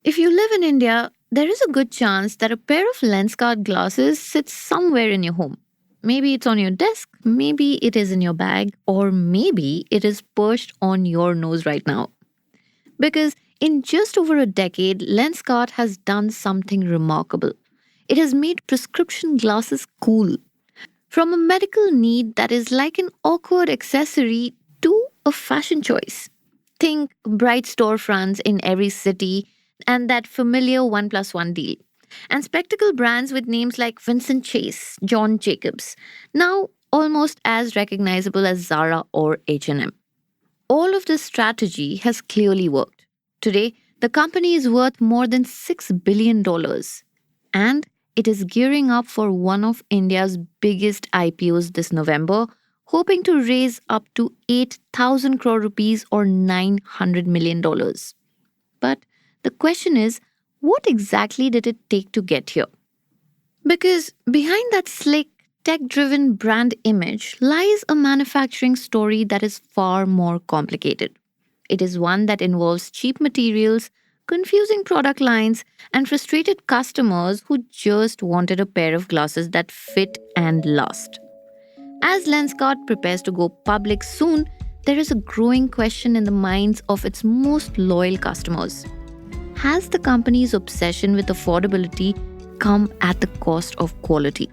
If you live in India, there is a good chance that a pair of Lenskart glasses sits somewhere in your home. Maybe it's on your desk, maybe it is in your bag, or maybe it is perched on your nose right now. Because in just over a decade, Lenskart has done something remarkable. It has made prescription glasses cool. From a medical need that is like an awkward accessory to a fashion choice. Think bright storefronts in every city and that familiar 1 plus 1 deal. And spectacle brands with names like Vincent Chase, John Jacobs, now almost as recognizable as Zara or H&M. All of this strategy has clearly worked. Today, the company is worth more than $6 billion, and it is gearing up for one of India's biggest IPOs this November, hoping to raise up to 8,000 crore rupees or $900 million. But the question is, what exactly did it take to get here? Because behind that slick, tech driven brand image lies a manufacturing story that is far more complicated. It is one that involves cheap materials, confusing product lines, and frustrated customers who just wanted a pair of glasses that fit and last. As Lenskart prepares to go public soon, there is a growing question in the minds of its most loyal customers. Has the company's obsession with affordability come at the cost of quality?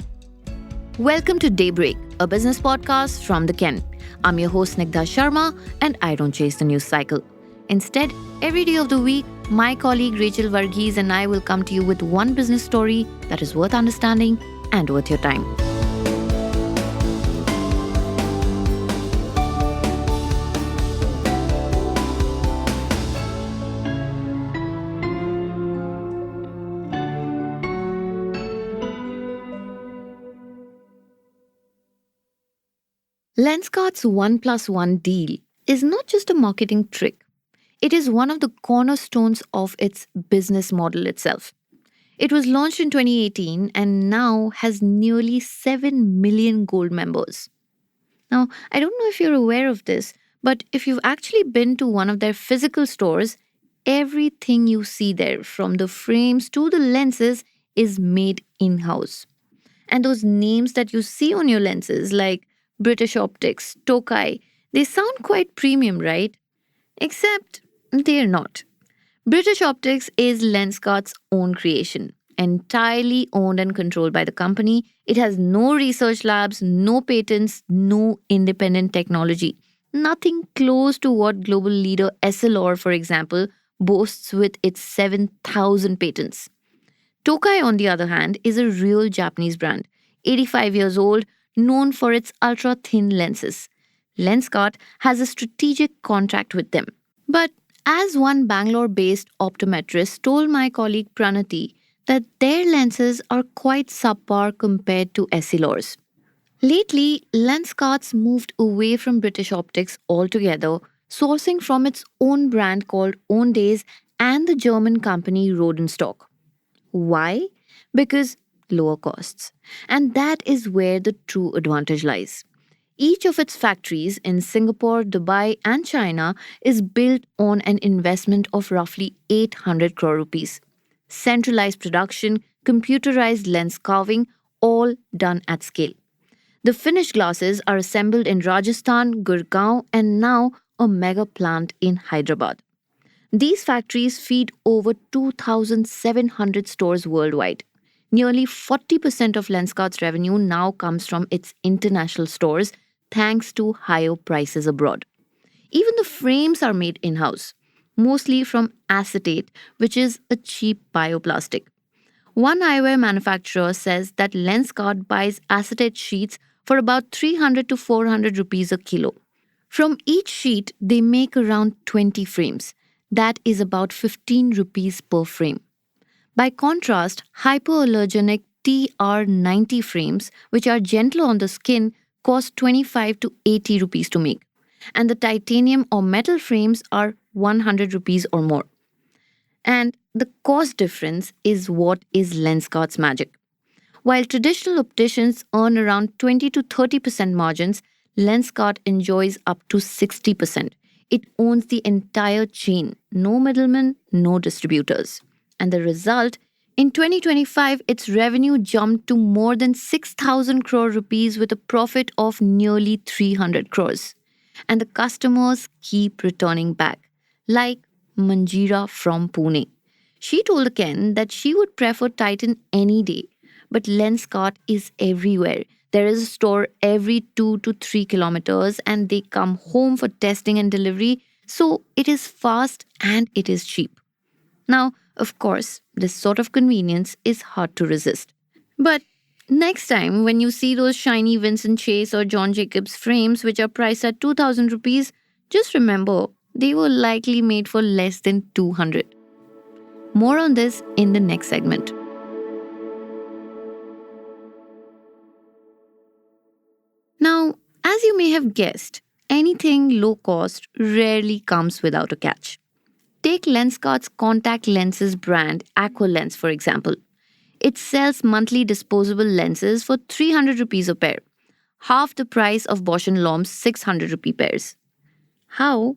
Welcome to Daybreak, a business podcast from the Ken. I'm your host Snigdha Sharma, and I don't chase the news cycle. Instead, every day of the week, my colleague Rachel Varghese and I will come to you with one business story that is worth understanding and worth your time. Lenskart's 1 plus 1 deal is not just a marketing trick. It is one of the cornerstones of its business model itself. It was launched in 2018 and now has nearly 7 million gold members. Now, I don't know if you're aware of this, but if you've actually been to one of their physical stores, everything you see there, from the frames to the lenses, is made in house. And those names that you see on your lenses, like British Optics, Tokai, they sound quite premium, right? Except they're not. British Optics is Lenskart's own creation, entirely owned and controlled by the company. It has no research labs, no patents, no independent technology. Nothing close to what global leader Essilor, for example, boasts with its 7,000 patents. Tokai, on the other hand, is a real Japanese brand, 85 years old, known for its ultra thin lenses. Lenskart has a strategic contract with them. But as one Bangalore based optometrist told my colleague Pranati, that their lenses are quite subpar compared to Essilor's. Lately, Lenskart's moved away from British Optics altogether, sourcing from its own brand called Owndays and the German company Rodenstock. Why? Because lower costs. And that is where the true advantage lies. Each of its factories in Singapore, Dubai, and China is built on an investment of roughly 800 crore rupees. Centralized production, computerized lens carving, all done at scale. The finished glasses are assembled in Rajasthan, Gurgaon, and now a mega plant in Hyderabad. These factories feed over 2,700 stores worldwide. Nearly 40% of Lenskart's revenue now comes from its international stores thanks to higher prices abroad. Even the frames are made in-house, mostly from acetate, which is a cheap bioplastic. One eyewear manufacturer says that Lenskart buys acetate sheets for about 300 to 400 rupees a kilo. From each sheet, they make around 20 frames. That is about 15 rupees per frame. By contrast, hypoallergenic TR90 frames, which are gentle on the skin, cost 25 to 80 rupees to make. And the titanium or metal frames are 100 rupees or more. And the cost difference is what is Lenskart's magic. While traditional opticians earn around 20 to 30% margins, Lenskart enjoys up to 60%. It owns the entire chain, no middlemen, no distributors. And the result? In 2025, its revenue jumped to more than 6,000 crore rupees with a profit of nearly 300 crores. And the customers keep returning back, like Manjira from Pune. She told Ken that she would prefer Titan any day, but Lenskart is everywhere. There is a store every 2 to 3 kilometers, and they come home for testing and delivery, so it is fast and it is cheap. Now, of course, this sort of convenience is hard to resist. But next time when you see those shiny Vincent Chase or John Jacobs frames which are priced at 2000 rupees, just remember they were likely made for less than 200. More on this in the next segment. Now, as you may have guessed, anything low cost rarely comes without a catch. Take Lenskart's contact lenses brand Aqualens for example. It sells monthly disposable lenses for 300 rupees a pair, half the price of Bosch& Lomb's 600 rupee pairs. How?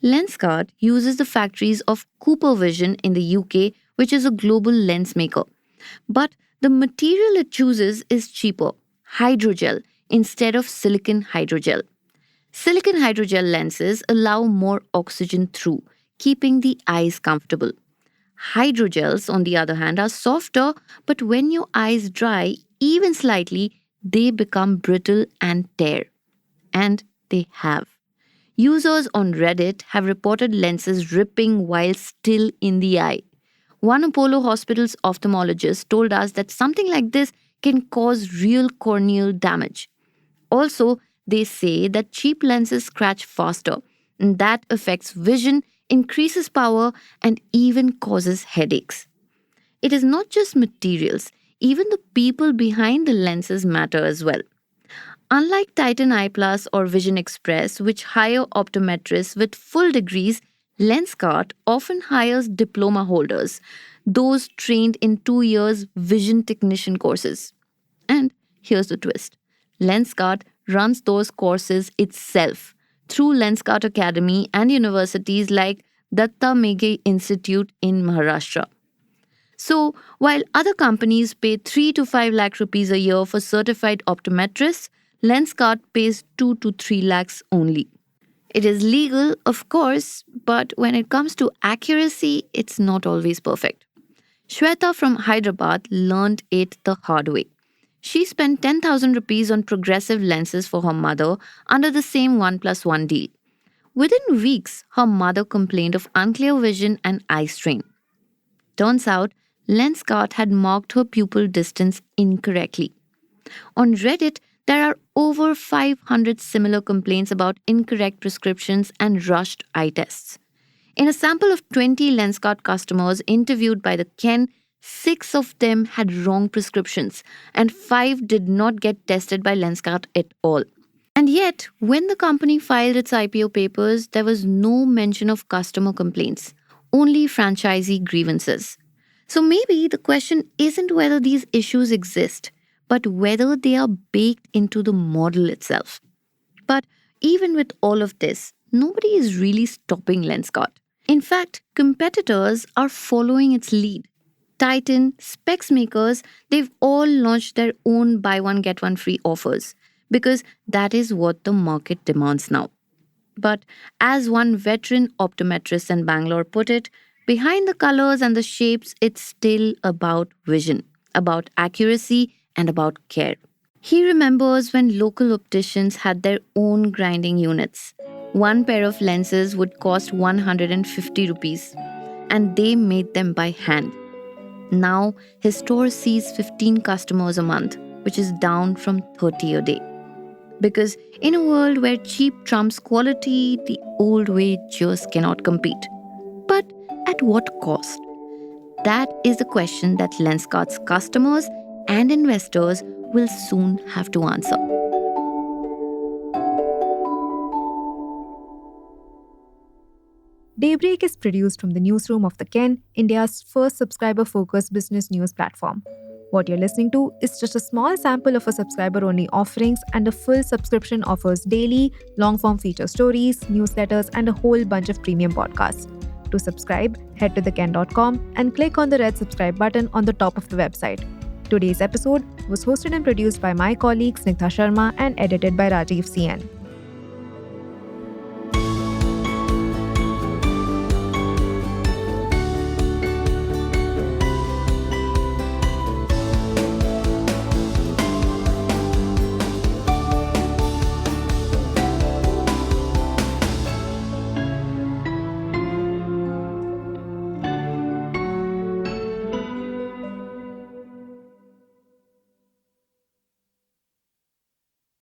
Lenskart uses the factories of Cooper Vision in the UK, which is a global lens maker. But the material it chooses is cheaper, hydrogel instead of silicon hydrogel. Silicon hydrogel lenses allow more oxygen through, keeping the eyes comfortable. Hydrogels, on the other hand, are softer, but when your eyes dry, even slightly, they become brittle and tear. And they have. Users on Reddit have reported lenses ripping while still in the eye. One Apollo Hospital's ophthalmologist told us that something like this can cause real corneal damage. Also, they say that cheap lenses scratch faster, and that affects vision, increases power, and even causes headaches. It is not just materials, even the people behind the lenses matter as well. Unlike Titan Eye Plus or Vision Express, which hire optometrists with full degrees, Lenskart often hires diploma holders, those trained in 2 years vision technician courses. And here's the twist. Lenskart runs those courses itself through Lenskart Academy and universities like Datta Meghe Institute in Maharashtra. So, while other companies pay 3 to 5 lakh rupees a year for certified optometrists, Lenskart pays 2 to 3 lakhs only. It is legal, of course, but when it comes to accuracy, it's not always perfect. Shweta from Hyderabad learned it the hard way. She spent 10,000 rupees on progressive lenses for her mother under the same 1+1 deal. Within weeks, her mother complained of unclear vision and eye strain. Turns out, Lenskart had marked her pupil distance incorrectly. On Reddit, there are over 500 similar complaints about incorrect prescriptions and rushed eye tests. In a sample of 20 Lenskart customers interviewed by the Ken, 6 of them had wrong prescriptions and 5 did not get tested by Lenskart at all. And yet, when the company filed its IPO papers, there was no mention of customer complaints, only franchisee grievances. So maybe the question isn't whether these issues exist, but whether they are baked into the model itself. But even with all of this, nobody is really stopping Lenskart. In fact, competitors are following its lead. Titan, specs makers, they've all launched their own buy one get one free offers because that is what the market demands now. But as one veteran optometrist in Bangalore put it, behind the colors and the shapes, it's still about vision, about accuracy, and about care. He remembers when local opticians had their own grinding units. One pair of lenses would cost 150 rupees, and they made them by hand. Now, his store sees 15 customers a month, which is down from 30 a day. Because in a world where cheap trumps quality, the old way just cannot compete. But at what cost? That is the question that Lenskart's customers and investors will soon have to answer. Daybreak is produced from the newsroom of the Ken, India's first subscriber-focused business news platform. What you're listening to is just a small sample of our subscriber-only offerings, and a full subscription offers daily, long-form feature stories, newsletters, and a whole bunch of premium podcasts. To subscribe, head to theken.com and click on the red subscribe button on the top of the website. Today's episode was hosted and produced by my colleagues Snigdha Sharma and edited by Rajiv CN.